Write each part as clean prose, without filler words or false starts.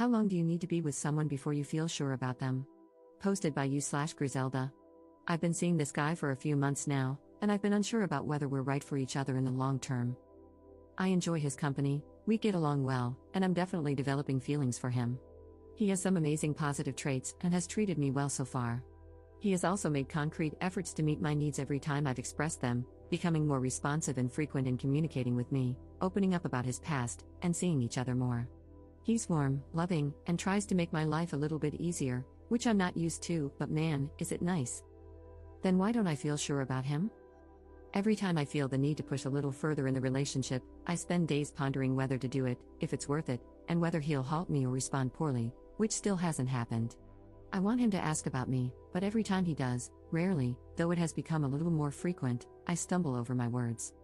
How long do you need to be with someone before you feel sure about them? Posted by you/Griselda. I've been seeing this guy for a few months now, and I've been unsure about whether we're right for each other in the long term. I enjoy his company, we get along well, and I'm definitely developing feelings for him. He has some amazing positive traits and has treated me well so far. He has also made concrete efforts to meet my needs every time I've expressed them, becoming more responsive and frequent in communicating with me, opening up about his past, and seeing each other more. He's warm, loving, and tries to make my life a little bit easier, which I'm not used to, but man, is it nice. Then why don't I feel sure about him? Every time I feel the need to push a little further in the relationship, I spend days pondering whether to do it, if it's worth it, and whether he'll halt me or respond poorly, which still hasn't happened. I want him to ask about me, but every time he does, rarely, though it has become a little more frequent, I stumble over my words.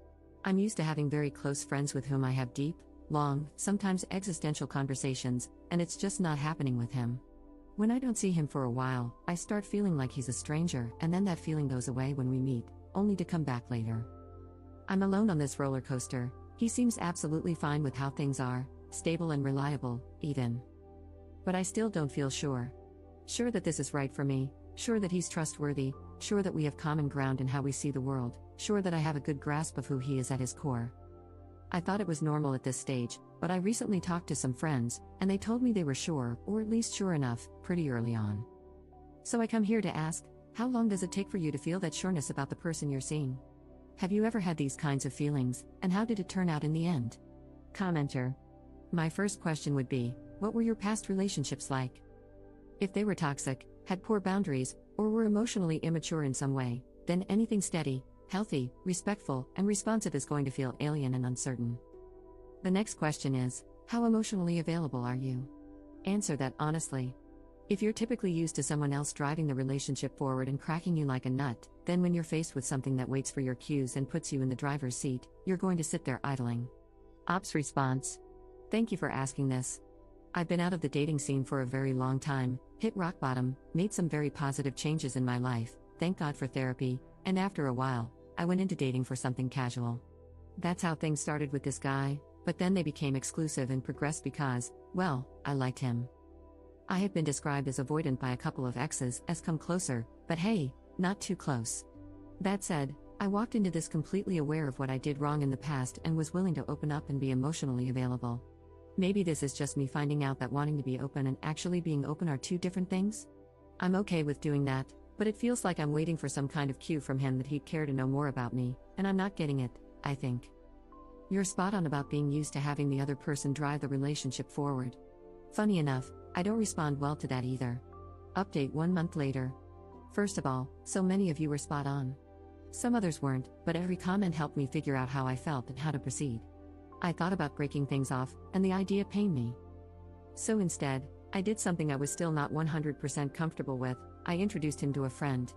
I'm used to having very close friends with whom I have deep, long, sometimes existential conversations, and it's just not happening with him. When I don't see him for a while, I start feeling like he's a stranger, and then that feeling goes away when we meet, only to come back later. I'm alone on this roller coaster. He seems absolutely fine with how things are, stable and reliable, even. But I still don't feel sure. Sure that this is right for me, sure that he's trustworthy, sure that we have common ground in how we see the world, sure that I have a good grasp of who he is at his core. I thought it was normal at this stage, but I recently talked to some friends, and they told me they were sure, or at least sure enough, pretty early on. So I come here to ask, how long does it take for you to feel that sureness about the person you're seeing? Have you ever had these kinds of feelings, and how did it turn out in the end? Commenter. My first question would be, what were your past relationships like? If they were toxic, had poor boundaries, or were emotionally immature in some way, then anything steady, healthy, respectful, and responsive is going to feel alien and uncertain. The next question is, how emotionally available are you? Answer that honestly. If you're typically used to someone else driving the relationship forward and cracking you like a nut, then when you're faced with something that waits for your cues and puts you in the driver's seat, you're going to sit there idling. Ops response. Thank you for asking this. I've been out of the dating scene for a very long time, hit rock bottom, made some very positive changes in my life, thank God for therapy, and after a while, I went into dating for something casual. That's how things started with this guy, but then they became exclusive and progressed because, well, I liked him. I had been described as avoidant by a couple of exes as come closer, but hey, not too close. That said, I walked into this completely aware of what I did wrong in the past and was willing to open up and be emotionally available. Maybe this is just me finding out that wanting to be open and actually being open are two different things? I'm okay with doing that, but it feels like I'm waiting for some kind of cue from him that he'd care to know more about me, and I'm not getting it, I think. You're spot on about being used to having the other person drive the relationship forward. Funny enough, I don't respond well to that either. Update 1 month later. First of all, so many of you were spot on. Some others weren't, but every comment helped me figure out how I felt and how to proceed. I thought about breaking things off, and the idea pained me. So instead, I did something I was still not 100% comfortable with. I introduced him to a friend.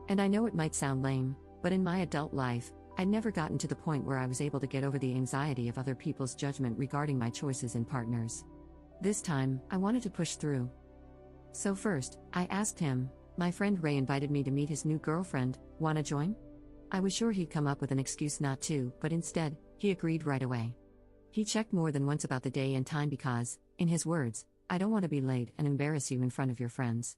And I know it might sound lame, but in my adult life, I'd never gotten to the point where I was able to get over the anxiety of other people's judgment regarding my choices in partners. This time, I wanted to push through. So first, I asked him, my friend Ray invited me to meet his new girlfriend, wanna join? I was sure he'd come up with an excuse not to, but instead, he agreed right away. He checked more than once about the day and time because, in his words, I don't want to be late and embarrass you in front of your friends.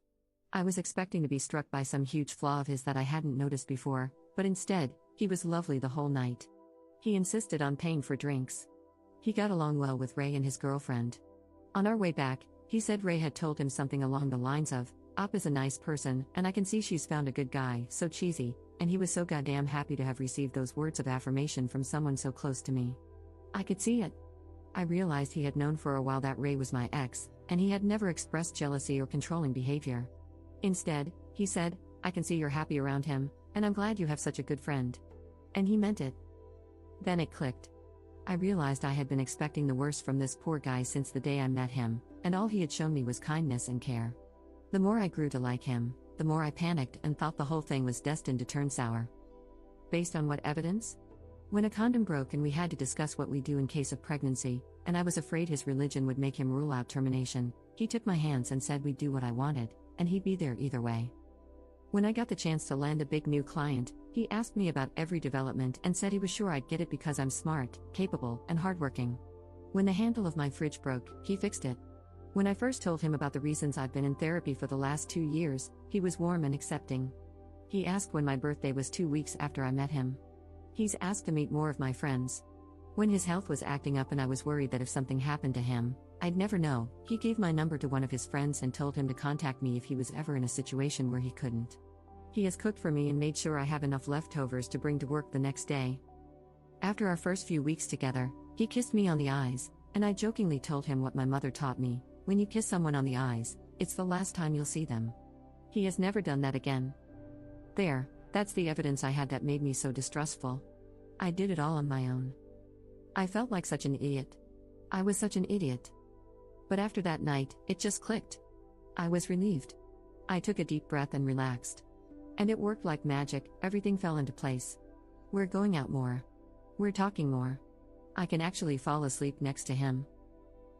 I was expecting to be struck by some huge flaw of his that I hadn't noticed before, but instead, he was lovely the whole night. He insisted on paying for drinks. He got along well with Ray and his girlfriend. On our way back, he said Ray had told him something along the lines of, Op is a nice person, and I can see she's found a good guy, so cheesy, and he was so goddamn happy to have received those words of affirmation from someone so close to me. I could see it. I realized he had known for a while that Ray was my ex, and he had never expressed jealousy or controlling behavior. Instead, he said, I can see you're happy around him, and I'm glad you have such a good friend. And he meant it. Then it clicked. I realized I had been expecting the worst from this poor guy since the day I met him, and all he had shown me was kindness and care. The more I grew to like him, the more I panicked and thought the whole thing was destined to turn sour. Based on what evidence? When a condom broke and we had to discuss what we do in case of pregnancy, and I was afraid his religion would make him rule out termination, he took my hands and said we'd do what I wanted, and he'd be there either way. When I got the chance to land a big new client, he asked me about every development and said he was sure I'd get it because I'm smart, capable, and hardworking. When the handle of my fridge broke, he fixed it. When I first told him about the reasons I've been in therapy for the last 2 years, he was warm and accepting. He asked when my birthday was 2 weeks after I met him. He's asked to meet more of my friends. When his health was acting up and I was worried that if something happened to him, I'd never know, he gave my number to one of his friends and told him to contact me if he was ever in a situation where he couldn't. He has cooked for me and made sure I have enough leftovers to bring to work the next day. After our first few weeks together, he kissed me on the eyes, and I jokingly told him what my mother taught me: when you kiss someone on the eyes, it's the last time you'll see them. He has never done that again. That's the evidence I had that made me so distrustful. I did it all on my own. I felt like such an idiot. I was such an idiot. But after that night, it just clicked. I was relieved. I took a deep breath and relaxed. And it worked like magic, everything fell into place. We're going out more. We're talking more. I can actually fall asleep next to him.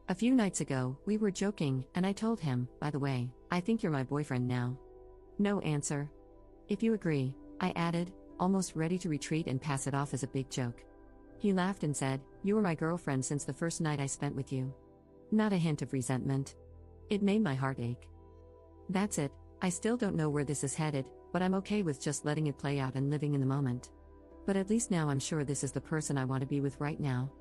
A few nights ago, we were joking, and I told him, by the way, I think you're my boyfriend now. No answer. If you agree, I added, almost ready to retreat and pass it off as a big joke. He laughed and said, you were my girlfriend since the first night I spent with you. Not a hint of resentment. It made my heart ache. That's it, I still don't know where this is headed, but I'm okay with just letting it play out and living in the moment. But at least now I'm sure this is the person I want to be with right now.